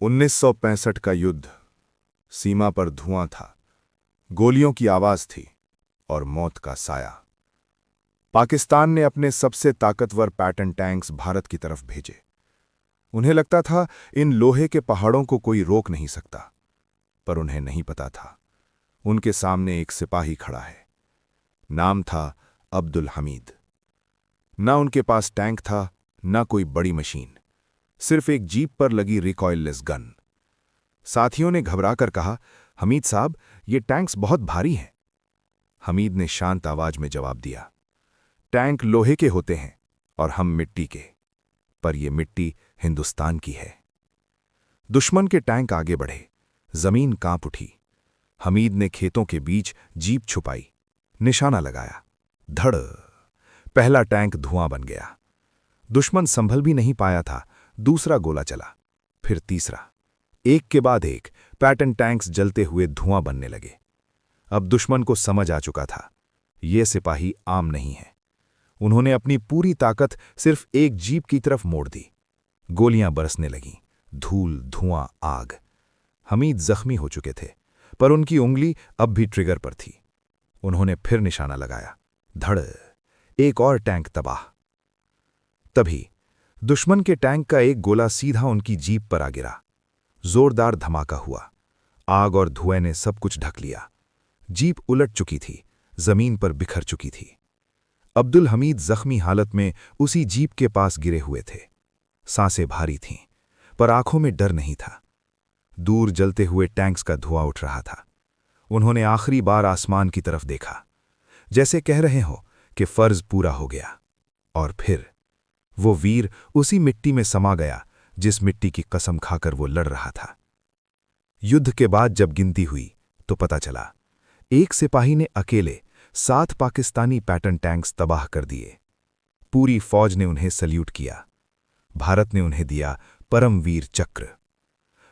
1965 का युद्ध। सीमा पर धुआं था, गोलियों की आवाज थी और मौत का साया। पाकिस्तान ने अपने सबसे ताकतवर पैटर्न टैंक्स भारत की तरफ भेजे। उन्हें लगता था इन लोहे के पहाड़ों को कोई रोक नहीं सकता, पर उन्हें नहीं पता था उनके सामने एक सिपाही खड़ा है। नाम था अब्दुल हमीद। ना उनके पास टैंक था, ना कोई बड़ी मशीन, सिर्फ एक जीप पर लगी रिकॉइललेस गन। साथियों ने घबराकर कहा, हमीद साहब, ये टैंक्स बहुत भारी हैं। हमीद ने शांत आवाज में जवाब दिया, टैंक लोहे के होते हैं और हम मिट्टी के, पर यह मिट्टी हिंदुस्तान की है। दुश्मन के टैंक आगे बढ़े, जमीन कांप उठी। हमीद ने खेतों के बीच जीप छुपाई, निशाना लगाया। धड़! पहला टैंक धुआं बन गया। दुश्मन संभल भी नहीं पाया था। दूसरा गोला चला, फिर तीसरा। एक के बाद एक पैटर्न टैंक्स जलते हुए धुआं बनने लगे। अब दुश्मन को समझ आ चुका था, ये सिपाही आम नहीं है। उन्होंने अपनी पूरी ताकत सिर्फ एक जीप की तरफ मोड़ दी। गोलियां बरसने लगीं, धूल, धुआं, आग। हमीद जख्मी हो चुके थे, पर उनकी उंगली अब भी ट्रिगर पर थी। उन्होंने फिर निशाना लगाया। धड़! एक और टैंक तबाह। तभी दुश्मन के टैंक का एक गोला सीधा उनकी जीप पर आ गिरा। जोरदार धमाका हुआ। आग और धुएं ने सब कुछ ढक लिया। जीप उलट चुकी थी, जमीन पर बिखर चुकी थी। अब्दुल हमीद जख्मी हालत में उसी जीप के पास गिरे हुए थे। सांसें भारी थीं, पर आंखों में डर नहीं था। दूर जलते हुए टैंक्स का धुआं उठ रहा था। उन्होंने आखिरी बार आसमान की तरफ देखा, जैसे कह रहे हो कि फर्ज पूरा हो गया। और फिर वो वीर उसी मिट्टी में समा गया जिस मिट्टी की कसम खाकर वो लड़ रहा था। युद्ध के बाद जब गिनती हुई तो पता चला, एक सिपाही ने अकेले 7 पाकिस्तानी पैटर्न टैंक्स तबाह कर दिए। पूरी फौज ने उन्हें सल्यूट किया। भारत ने उन्हें दिया परमवीर चक्र।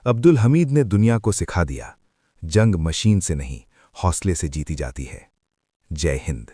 अब्दुल हमीद ने दुनिया को सिखा दिया, जंग मशीन से नहीं, हौसले से जीती जाती है। जय हिंद।